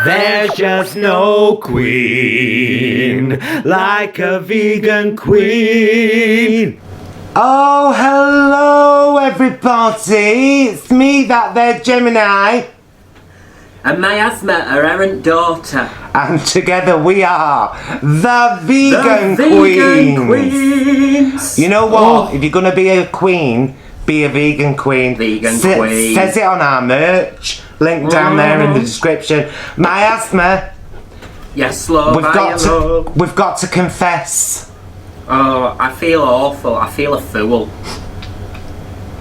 There's just no queen like a vegan queen. Oh, hello everybody. It's me, that there Gemini. And Miasma, her errant daughter. And together we are the Vegan Queens. You know what? If you're going to be a queen, be a vegan queen. Vegan queen. Says it on our merch. Link down there in the description. Miasma. Yes, love. We've got to confess. Oh, I feel awful. I feel a fool.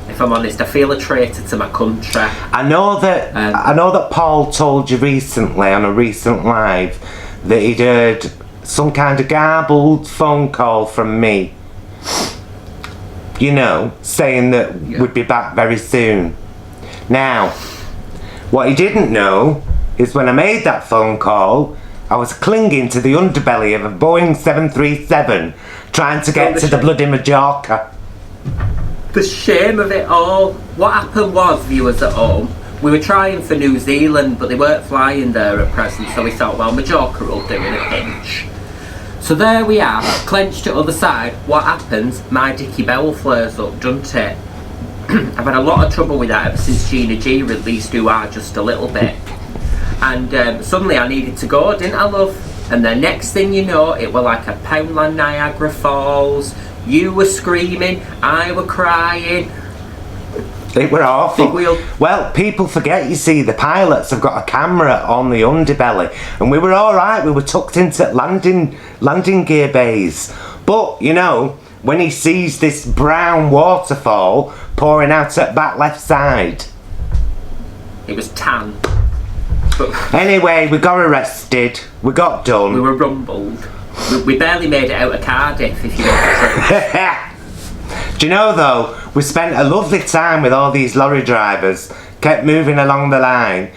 If I'm honest, I feel a traitor to my country. I know that Paul told you recently on a recent live that he'd heard some kind of garbled phone call from me. You know, saying that we'd be back very soon. Now, what he didn't know is when I made that phone call, I was clinging to the underbelly of a Boeing 737 trying to get to the bloody Majorca. The shame of it all. What happened was, viewers at home, we were trying for New Zealand, but they weren't flying there at present, so we thought, well, Majorca will do in a pinch. So there we are, clenched at other side. What happens? My dicky bell flares up, doesn't it? I've had a lot of trouble with that ever since Gina G released Who Are Just a Little Bit. And suddenly I needed to go, didn't I, love? And the next thing you know, it were like a Poundland Niagara Falls. You were screaming, I were crying. It were awful. Well, people forget, you see, the pilots have got a camera on the underbelly, and we were alright, we were tucked into landing gear bays. But, you know, when he sees this brown waterfall pouring out at back left side. It was tan. But anyway, we got arrested, we got done. We were rumbled. We barely made it out of Cardiff, if you know the truth. Do you know though, we spent a lovely time with all these lorry drivers, kept moving along the line.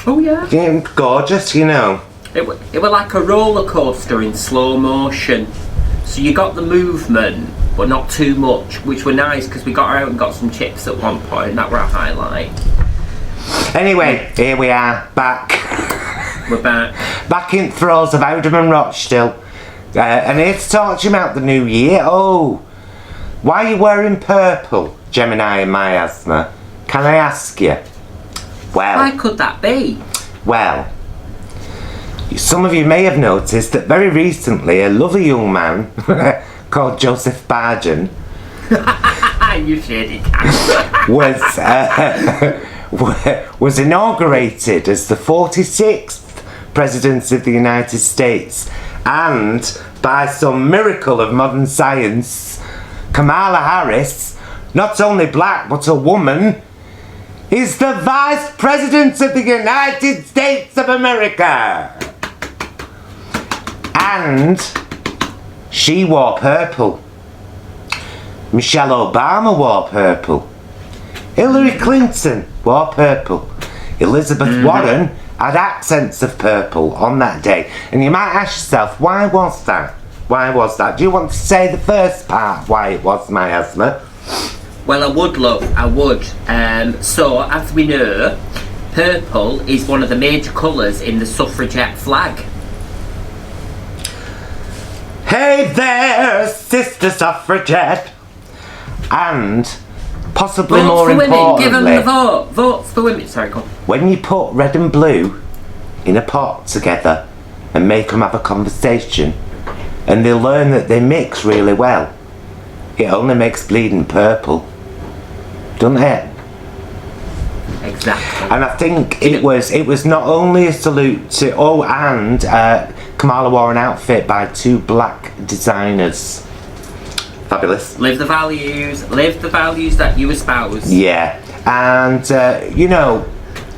Oh yeah. Yeah, gorgeous, you know. It were like a roller coaster in slow motion. So you got the movement, but not too much, which were nice because we got out and got some chips at one point, and that were a highlight. Anyway, here we are, back. We're back. Back in throes of Oudham and Rochdale. And here to talk to you about the new year. Oh, why are you wearing purple, Gemini and Miasma? Can I ask you? Well, why could that be? Well, some of you may have noticed that very recently a lovely young man called Joseph Bargen you shady cat. was inaugurated as the 46th President of the United States, and by some miracle of modern science, Kamala Harris, not only black but a woman, is the Vice President of the United States of America. And she wore purple. Michelle Obama wore purple. Hillary Clinton wore purple. Elizabeth Warren had accents of purple on that day. And you might ask yourself, why was that? Why was that? Do you want to say the first part, why it was, Miasma? Well, I would, love, I would. So, as we know, purple is one of the major colours in the suffragette flag. Hey there, sister suffragette. And possibly votes more for importantly, women, give them the vote. Votes for women. Sorry, go on. When you put red and blue in a pot together and make them have a conversation, and they learn that they mix really well, it only makes bleeding purple, doesn't it? Exactly. And I think it was not only a salute to Kamala wore an outfit by two black designers. Fabulous. Live the values that you espouse. Yeah, and you know,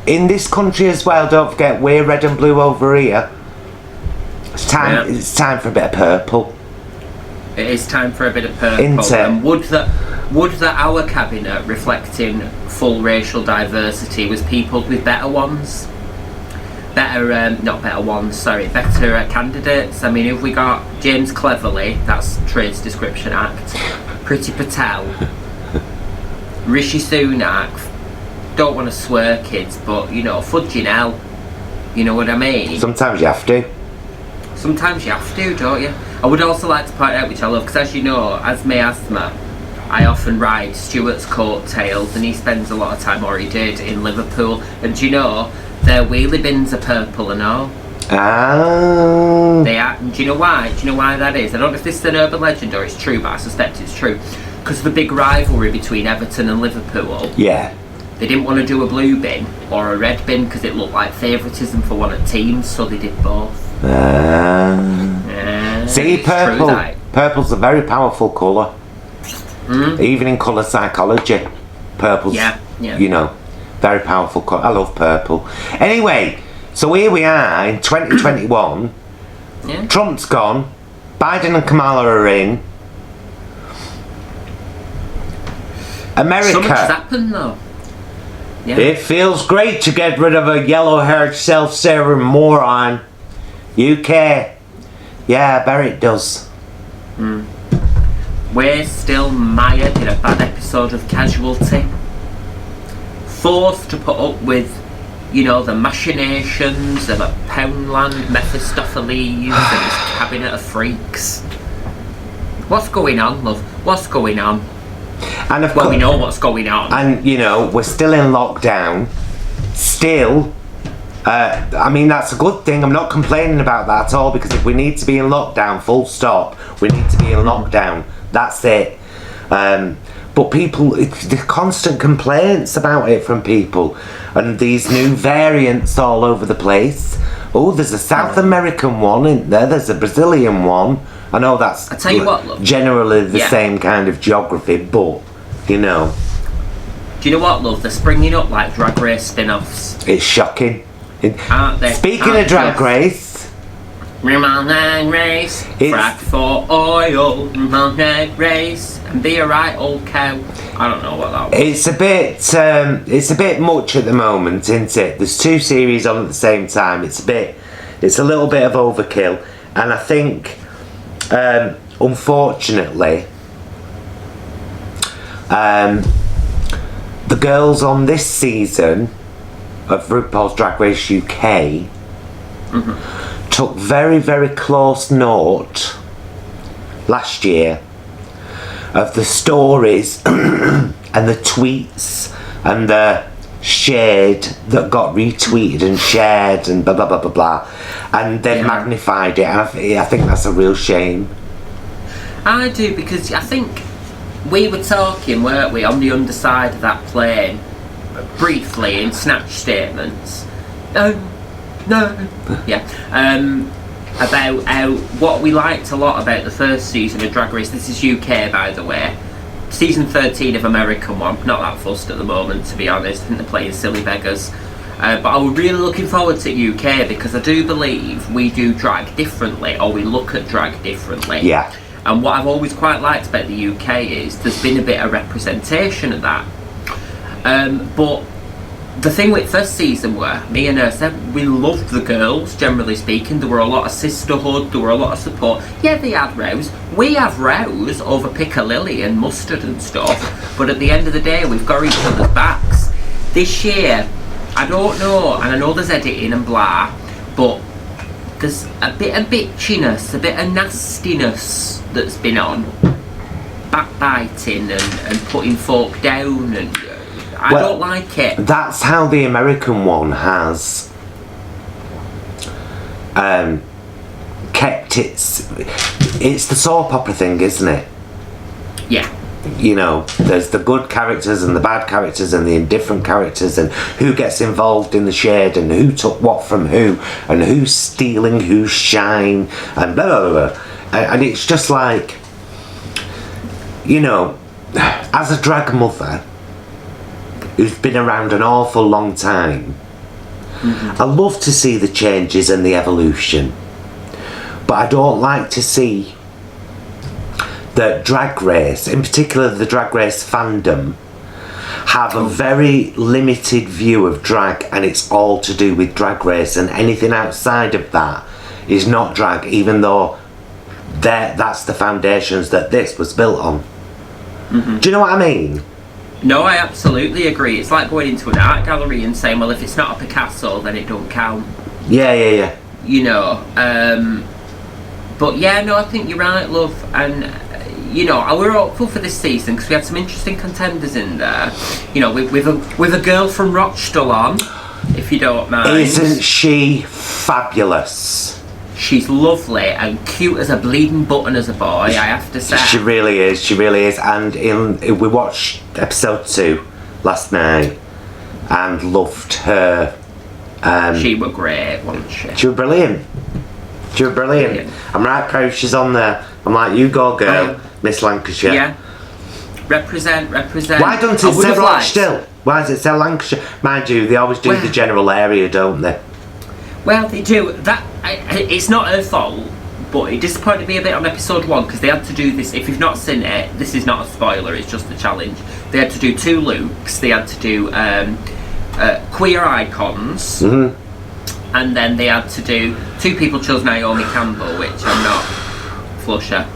in this country as well, don't forget, we're red and blue over here. It's time for a bit of purple. It is time for a bit of purple. And would that our cabinet, reflecting full racial diversity, was peopled with better candidates. I mean, if we got James Cleverly, that's Trades Description Act, Priti Patel, Rishi Sunak, don't want to swear, kids, but, you know, fudging hell. You know what I mean? Sometimes you have to. Sometimes you have to, don't you? I would also like to point out, which I love, because as you know, as Miasma, I often ride Stuart's coattails, and he spends a lot of time, or he did, in Liverpool. And do you know, their wheelie bins are purple and all. Ah. They are. And do you know why? Do you know why that is? I don't know if this is an urban legend or it's true, but I suspect it's true. Because of the big rivalry between Everton and Liverpool. Yeah. They didn't want to do a blue bin or a red bin because it looked like favouritism for one of the teams, so they did both. See, purple. Purple's a very powerful colour. Even in colour psychology, purple's, you know, very powerful colour. I love purple. Anyway, so here we are in 2021. Trump's gone. Biden and Kamala are in. America. So much has happened, though. Yeah. It feels great to get rid of a yellow-haired, self-serving moron. UK. Yeah, I bet it does. We're still mired in a bad episode of Casualty. Forced to put up with, you know, the machinations of a Poundland Mephistopheles and his cabinet of freaks. What's going on, love? What's going on? And of Well, course, we know what's going on. and you know, we're still in lockdown. Still, I mean, that's a good thing. I'm not complaining about that at all, because if we need to be in lockdown, full stop, we need to be in lockdown. That's it. But people, the constant complaints about it from people, and these new variants all over the place. Oh, there's a South American one in there. There's a Brazilian one. I know that's I tell you what, love. generally the same kind of geography, but you know, Do you know what, love? They're springing up like Drag Race spin-offs. it's shocking. Aren't they? Speaking of Drag Race, Drag Race, frack for oil, Drag Race, and be a right old cow. I don't know what that was. it's a bit much at the moment, isn't it? There's two series on at the same time. It's a little bit of overkill, and I think, unfortunately, the girls on this season of RuPaul's Drag Race UK took very, very close note last year of the stories and the tweets and the shade that got retweeted and shared and blah blah blah blah blah, and they've magnified it, and I think that's a real shame. I do, because I think we were talking, weren't we, on the underside of that plane, briefly in snatch statements. About how what we liked a lot about the first season of Drag Race. This is UK, by the way. Season 13 of American one. Not that fussed at the moment, to be honest. I think they're playing silly beggars. But I was really looking forward to UK, because I do believe we do drag differently, or we look at drag differently. Yeah. And what I've always quite liked about the UK is there's been a bit of representation of that. But the thing with first season were, me and her said, we loved the girls, generally speaking. There were a lot of sisterhood, there were a lot of support. Yeah, they had rows. We have rows over piccalilli and mustard and stuff. But at the end of the day, we've got each other's backs. This year, I don't know, and I know there's editing and blah, but there's a bit of bitchiness, a bit of nastiness that's been on. Backbiting and putting folk down, and I don't like it. That's how the American one has kept it's the soap opera thing, isn't it? Yeah. You know, there's the good characters and the bad characters and the indifferent characters, and who gets involved in the shade and who took what from who and who's stealing whose shine and blah blah blah, and it's just like, you know, as a drag mother who's been around an awful long time, I love to see the changes and the evolution, but I don't like to see that Drag Race, in particular the Drag Race fandom, have a very limited view of drag, and it's all to do with Drag Race, and anything outside of that is not drag, even though that's the foundations that this was built on. Do you know what I mean? No, I absolutely agree. It's like going into an art gallery and saying, well, if it's not a Picasso, then it don't count. Yeah. You know, but yeah, no, I think you're right, love. And, you know, we're hopeful for this season because we had some interesting contenders in there. You know, with a girl from Rochdale on, if you don't mind. Isn't she fabulous? She's lovely and cute as a bleeding button as a boy, I have to say. She really is. And we watched episode 2 last night and loved her. She was great, wasn't she? She was brilliant. I'm right proud she's on there. I'm like, you go, girl, Miss Lancashire. Yeah. Represent. Why don't it say Rochdale? Why does it say Lancashire? Mind you, they always do the general area, don't they? Well, they do. It's not her fault, but it disappointed me a bit on episode 1 because they had to do this. If you've not seen it, this is not a spoiler, it's just a challenge. They had to do 2 Lukes, they had to do queer icons, and then they had to do 2 people chose Naomi Campbell, which I'm not flush at.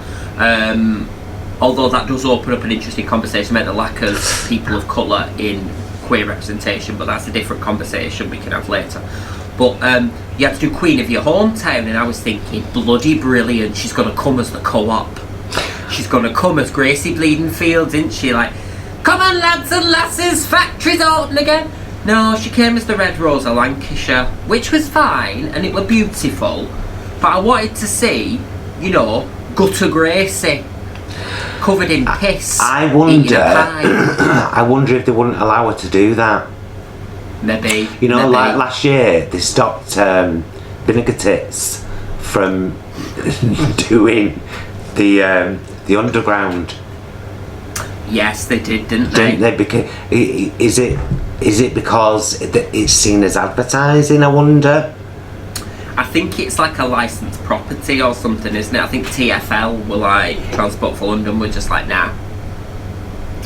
Although that does open up an interesting conversation about the lack of people of colour in queer representation, but that's a different conversation we can have later. But you had to do Queen of your hometown, and I was thinking, bloody brilliant, she's going to come as the co-op. She's going to come as Gracie Bleeding Fields, isn't she? Like, come on lads and lasses, factories open again. No, she came as the Red Rose of Lancashire, which was fine, and it was beautiful. But I wanted to see, you know, Gutter Gracie, covered in piss. I wonder if they wouldn't allow her to do that. Maybe. You know, like last year, they stopped Vinegar Tits from doing the underground. Yes, they did, didn't they? Because is it because it's seen as advertising? I wonder. I think it's like a licensed property or something, isn't it? I think TfL were like Transport for London were just like nah.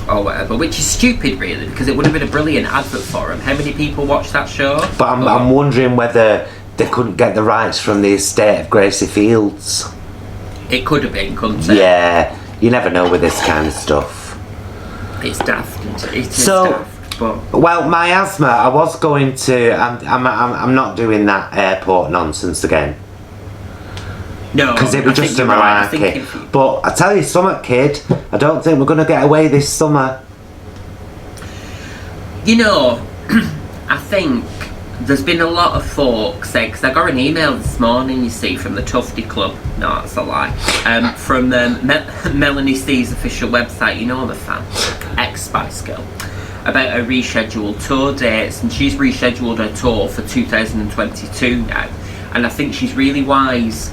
Or whatever, which is stupid really, because it would have been a brilliant advert for them. How many people watch that show? But I'm wondering whether they couldn't get the rights from the estate of Gracie Fields. It could have been, couldn't it? Yeah, you never know with this kind of stuff. It's daft, isn't it? It is daft, but... Well, miasma, I was going to... I'm not doing that airport nonsense again. No, because it was just a malarkey. But I tell you something, kid, I don't think we're going to get away this summer. You know, I think there's been a lot of folks say, because I got an email this morning, you see, from the Tufty Club. No, that's a lie. From Melanie C's official website, you know I'm a fan, ex-Spice Girl, about her rescheduled tour dates, and she's rescheduled her tour for 2022 now. And I think she's really wise,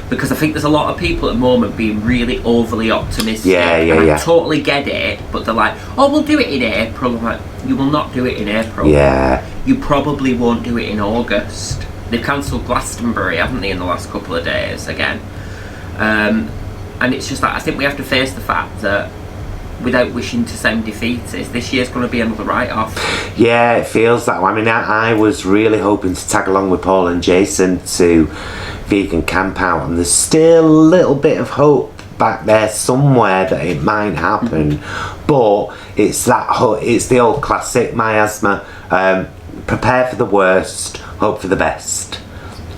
because I think there's a lot of people at the moment being really overly optimistic. Yeah. I totally get it, but they're like, oh, we'll do it in April. I'm like, you will not do it in April. Yeah. You probably won't do it in August. They've cancelled Glastonbury, haven't they, in the last couple of days again. And it's just like, I think we have to face the fact that, without wishing to sound defeatist, this year's going to be another write-off. Yeah, it feels that way. I mean, I was really hoping to tag along with Paul and Jason to Vegan Camp Out, and there's still a little bit of hope back there somewhere that it might happen. But it's the old classic miasma. Prepare for the worst, hope for the best.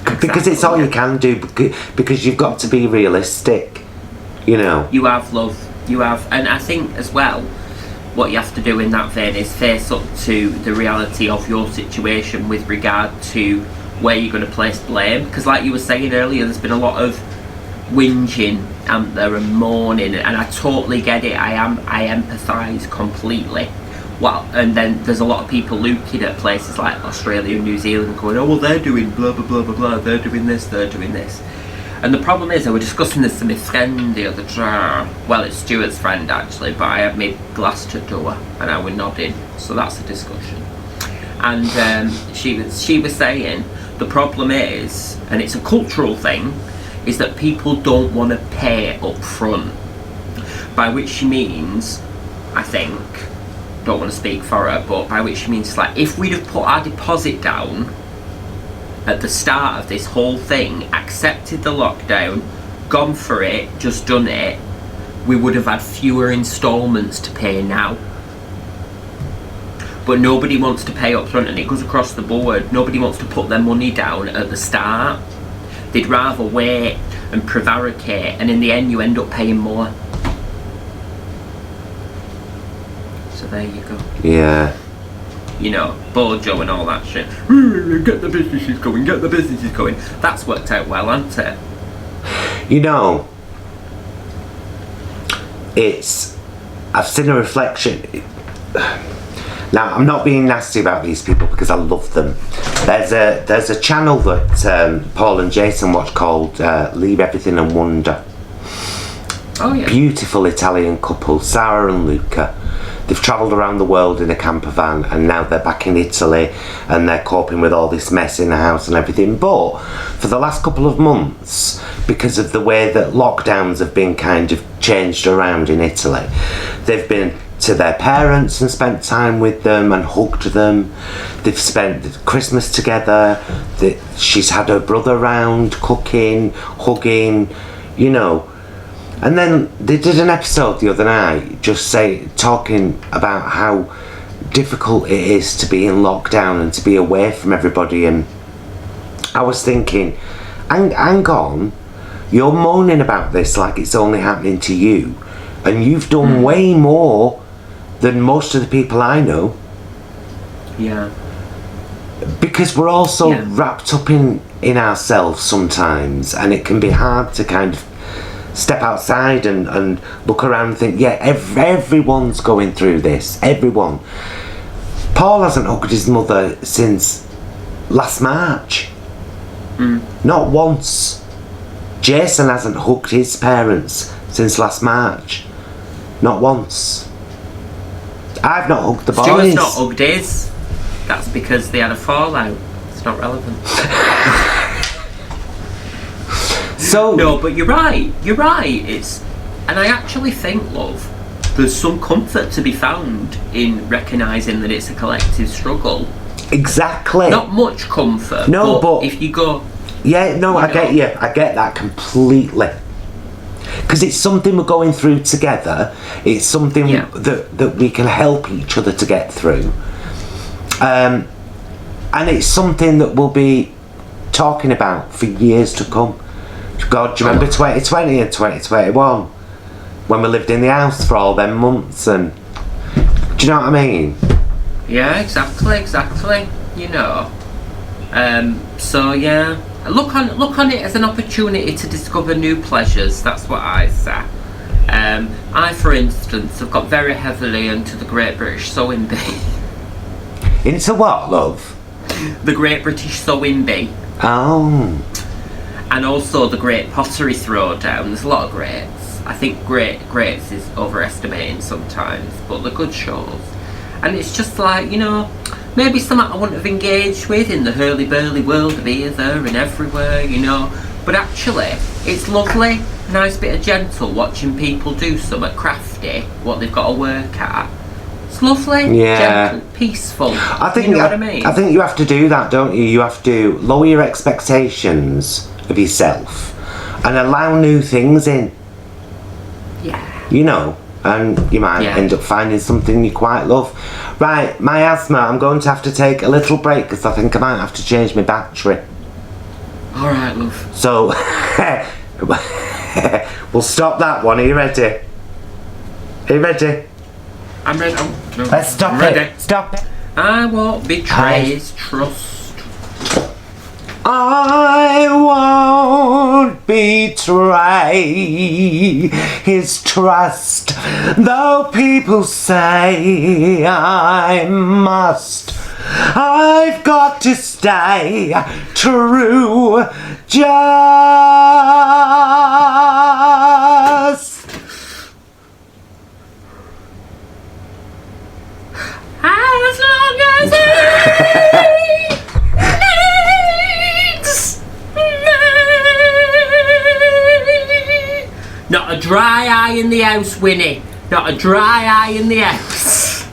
Exactly. Because it's all you can do, because you've got to be realistic, you know. You have, love. You have, and I think as well, what you have to do in that vein is face up to the reality of your situation with regard to where you're going to place blame. Because like you were saying earlier, there's been a lot of whinging and there and moaning, and I totally get it. I empathise completely. Well, and then there's a lot of people looking at places like Australia and New Zealand going, oh well, they're doing blah blah blah blah blah, they're doing this, they're doing this. And the problem is, I was discussing this with my friend the other day. Well, it's Stuart's friend actually, but I had my glass to her and I was nodding, so that's a discussion. And she was saying the problem is, and it's a cultural thing, is that people don't want to pay up front. By which she means, I think, don't want to speak for her, but by which she means like, if we'd have put our deposit down at the start of this whole thing, accepted the lockdown, gone for it, just done it, we would have had fewer instalments to pay now. but nobody wants to pay up front, and it goes across the board. Nobody wants to put their money down at the start. They'd rather wait and prevaricate, and in the end you end up paying more. So there you go. Yeah. You know, Bojo and all that shit. Get the businesses going, get the businesses going. That's worked out well, hasn't it? You know, I've seen a reflection. Now, I'm not being nasty about these people because I love them. There's a channel that Paul and Jason watch called Leave Everything and Wonder. Oh yeah. Beautiful Italian couple, Sarah and Luca. They've travelled around the world in a camper van, and now they're back in Italy and they're coping with all this mess in the house and everything. But for the last couple of months, because of the way that lockdowns have been kind of changed around in Italy, they've been to their parents and spent time with them and hugged them. They've spent Christmas together. She's had her brother round, cooking, hugging, you know. And then they did an episode the other night talking about how difficult it is to be in lockdown and to be away from everybody. And I was thinking, hang on, you're moaning about this like it's only happening to you, and you've done way more than most of the people I know. Yeah. Because we're all so wrapped up in ourselves sometimes, and it can be hard to kind of step outside and look around and think, yeah, everyone's going through this. Everyone. Paul hasn't hugged his mother since last March. Not once. Jason hasn't hugged his parents since last March. Not once. I've not hugged the boys. Stuart's not hugged his. That's because they had a fallout. It's not relevant. So no, but you're right. You're right. And I actually think, love, there's some comfort to be found in recognising that it's a collective struggle. Exactly. Not much comfort. No, but if you go, yeah, no, I get you. I get that completely. Because it's something we're going through together. It's something that we can help each other to get through. And it's something that we'll be talking about for years to come. God, do you remember 2020 and 2021 when we lived in the house for all them months? And do you know what I mean? Yeah, exactly. You know. So yeah, look on it as an opportunity to discover new pleasures. That's what I say. I, for instance, have got very heavily into the Great British Sewing Bee. Into what, love? The Great British Sewing Bee. Oh. And also the Great Pottery Throwdown. There's a lot of greats. I think greats is overestimating sometimes, but they're good shows. And it's just like, you know, maybe something I wouldn't have engaged with in the hurly-burly world of here, there and everywhere, you know. But actually, it's lovely, nice bit of gentle watching people do something crafty, what they've got to work at. It's lovely, gentle, peaceful. I think, you know what I mean? I think you have to do that, don't you? You have to lower your expectations of yourself and allow new things in. Yeah. You know, and you might end up finding something you quite love. Right, miasma, I'm going to have to take a little break because I think I might have to change my battery. Alright, love. So, we'll stop that one. Are you ready? Are you ready? I'm ready. Let's stop it. Stop it. I won't betray his trust. I won't betray his trust, though people say I must. I've got to stay true, just. As long as he needs me. Not a dry eye in the house, Winnie. Not a dry eye in the house.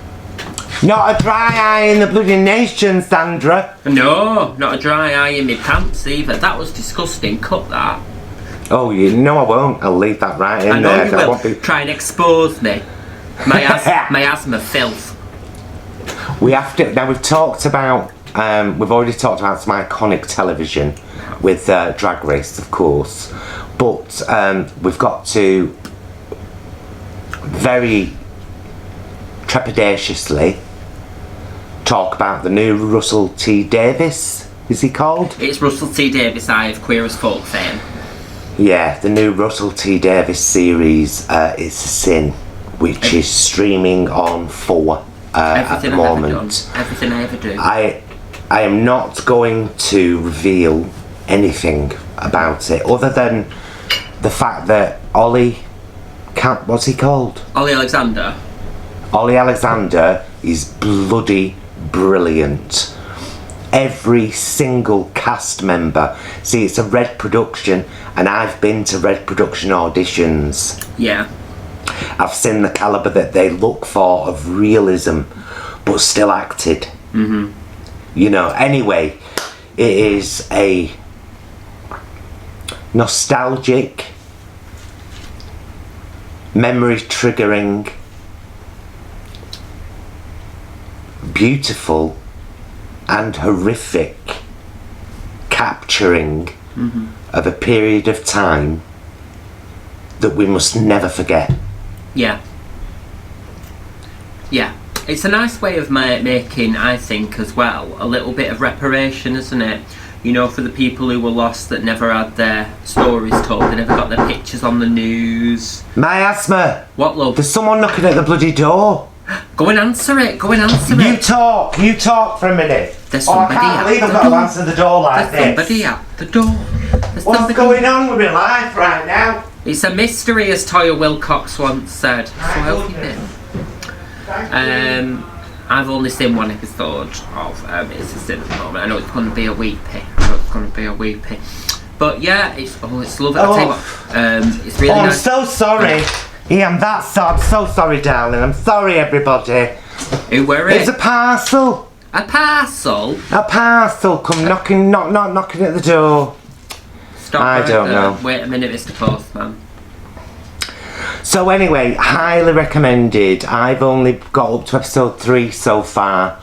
Not a dry eye in the bloody nation, Sandra. No, not a dry eye in my pants either. That was disgusting. Cut that. Oh, you know I won't. I'll leave that right in I know there. you will. Try and expose me. My asthma filth. We have to. Now we've talked about. We've already talked about some iconic television with Drag Race, of course, but we've got to very trepidatiously talk about the new Russell T Davies. Is he called? It's Russell T Davies, I of Queer as Folk fame. Yeah, the new Russell T Davies series, It's a Sin, which is streaming on 4 at the moment. Everything I ever do. I am not going to reveal anything about it other than the fact that what's he called? Ollie Alexander. Ollie Alexander is bloody brilliant. Every single cast member. See, it's a Red production, and I've been to Red production auditions. Yeah. I've seen the calibre that they look for of realism, but still acted. Mm-hmm. You know, anyway, it is a nostalgic, memory triggering, beautiful and horrific capturing of a period of time that we must never forget. Yeah. Yeah. It's a nice way of making, I think, as well, a little bit of reparation, isn't it? You know, for the people who were lost that never had their stories told, they never got their pictures on the news. Miasma! What, love? There's someone knocking at the bloody door. Go and answer it, go and answer You it. You talk for a minute. There's somebody I can't believe I've got to answer the door like There's this. somebody at the door. What's going on with my life right now? It's a mystery, as Toya Wilcox once said. So how have you been? I've only seen one episode of It's a Sin at the moment. I know it's going to be a weepy. But yeah, it's lovely. I'll tell you what, it's really nice. I'm so sorry. Yeah, I'm so sorry, darling. I'm sorry, everybody. Who were it? It's a parcel. A parcel? A parcel come knocking at the door. Stop I don't know. Wait a minute, Mr. Postman. So anyway, highly recommended. I've only got up to episode 3 so far.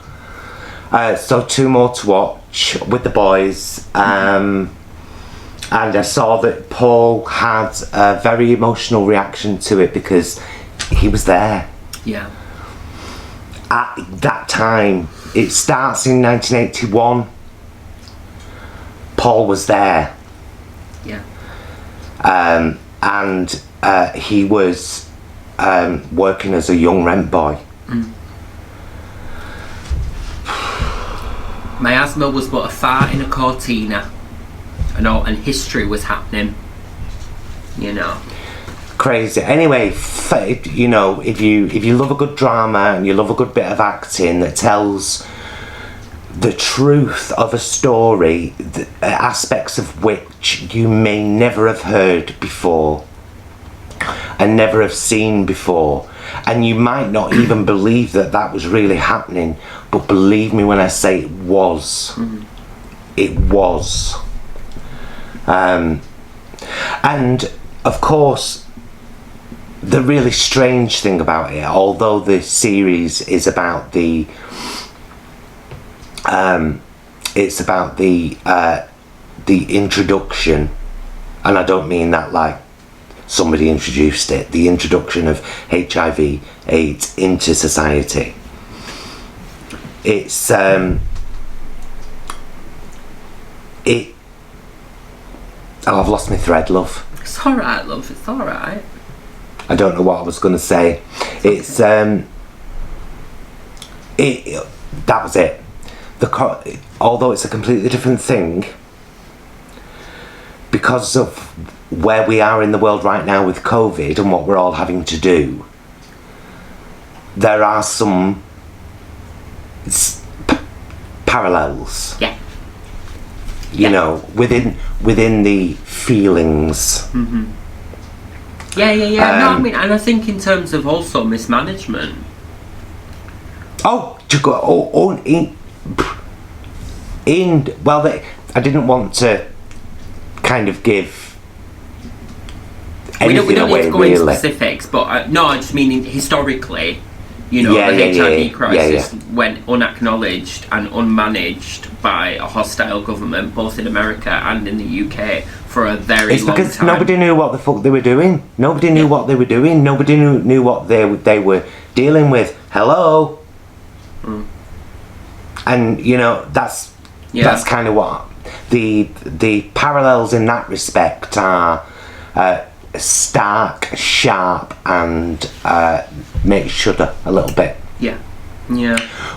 So 2 more to watch with the boys. And I saw that Paul had a very emotional reaction to it because he was there. Yeah. At that time, it starts in 1981. Paul was there. Yeah. And he was working as a young rent boy. Miasma was but a fart in a cortina. And history was happening. You know. Crazy. Anyway, you know, if you love a good drama and you love a good bit of acting that tells the truth of a story, aspects of which you may never have heard before and never have seen before, and you might not even believe that was really happening, but believe me when I say it was. It was. And of course, the really strange thing about it, although the series is about it's about the introduction, and I don't mean that like somebody introduced it, the introduction of HIV/AIDS into society. It's I've lost my thread, love. It's alright, love, it's alright. I don't know what I was going to say. It's that was it. Although it's a completely different thing, because of where we are in the world right now with COVID and what we're all having to do, there are some parallels. Yeah. You know, within the feelings. Yeah. No, I mean, and I think in terms of also mismanagement. I didn't want to kind of give anything we don't away, need to go really. into specifics, but no, I just mean historically, You know, Yeah, the yeah, HIV yeah, crisis went unacknowledged and unmanaged by a hostile government, both in America and in the UK, for a very It's long because time. nobody knew what the fuck they were doing. Nobody knew what they were doing. Nobody knew what they were dealing with. Hello? And, you know, that's kind of what... The parallels in that respect are stark, sharp, and make you shudder a little bit. Yeah.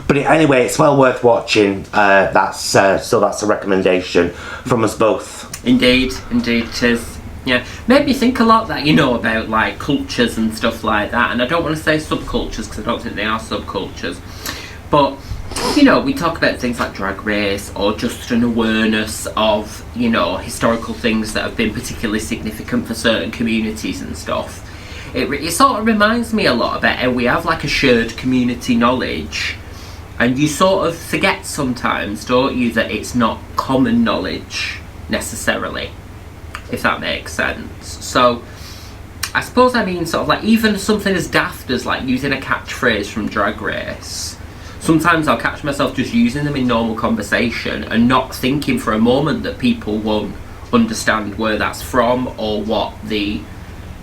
But anyway, it's well worth watching. That's a recommendation from us both. Indeed, it is. Yeah, made me think a lot that, you know, about like cultures and stuff like that. And I don't want to say subcultures because I don't think they are subcultures. But, you know, we talk about things like Drag Race or just an awareness of, you know, historical things that have been particularly significant for certain communities and stuff. It sort of reminds me a lot about how we have like a shared community knowledge, and you sort of forget sometimes, don't you, that it's not common knowledge necessarily, if that makes sense. So I suppose I mean sort of like even something as daft as like using a catchphrase from Drag Race. Sometimes I'll catch myself just using them in normal conversation and not thinking for a moment that people won't understand where that's from or what the,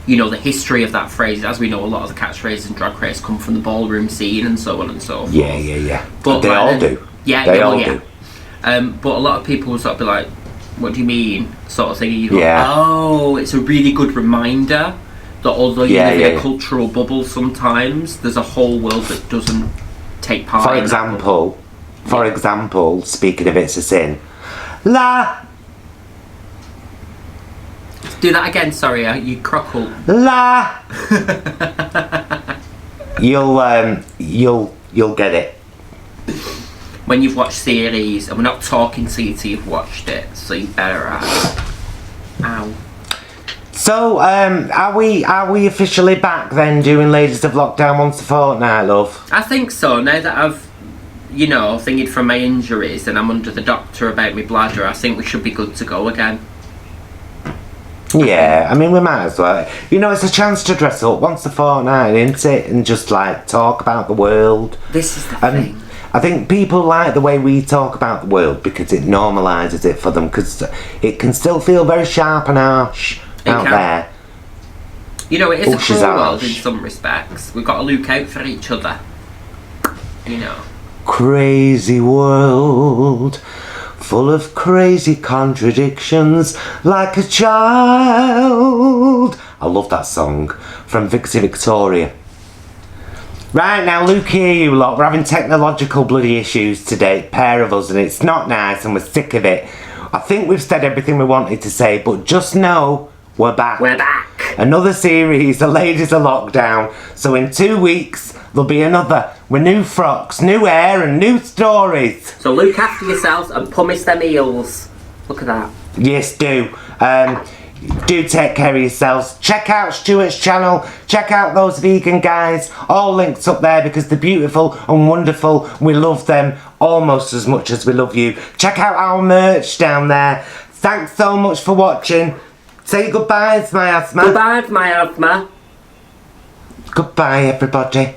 you know, the history of that phrase. As we know, a lot of the catchphrases in Drag Race come from the ballroom scene and so on and so forth. Yeah. But they all do. Yeah, they all do. But a lot of people will sort of be like, what do you mean? Sort of thing. You go, Yeah. oh, it's a really good reminder that although you live in a cultural bubble sometimes, there's a whole world that doesn't take part For in example, speaking of It's a Sin, La! Do that again, sorry, you crockle. La! You'll get it. When you've watched series, and we're not talking to you till you've watched it, so you better Ow. So, are we officially back then doing Ladies of Lockdown once a fortnight, love? I think so. Now that I've, you know, thinking from my injuries and I'm under the doctor about my bladder, I think we should be good to go again. Yeah, I mean, we might as well. You know, it's a chance to dress up once a fortnight, isn't it? And just, like, talk about the world. This is the thing. I think people like the way we talk about the world because it normalises it for them, because it can still feel very sharp and harsh out there. You know, it is a cruel world in harsh. some respects. We've got to look out for each other. You know. Crazy world, full of crazy contradictions, like a child. I love that song from Vixie Victoria. Right now, look here, you lot. We're having technological bloody issues today, pair of us, and it's not nice, and we're sick of it. I think we've said everything we wanted to say, but just know we're back. We're back. Another series, the Ladies of Lockdown. So in 2 weeks, there'll be another with new frocks, new hair, and new stories. So look after yourselves and pumice them eels. Look at that. Yes, do. Do take care of yourselves. Check out Stuart's channel. Check out those vegan guys. All links up there because they're beautiful and wonderful. We love them almost as much as we love you. Check out our merch down there. Thanks so much for watching. Say goodbye, Miasma. Goodbye, Miasma. Goodbye, everybody.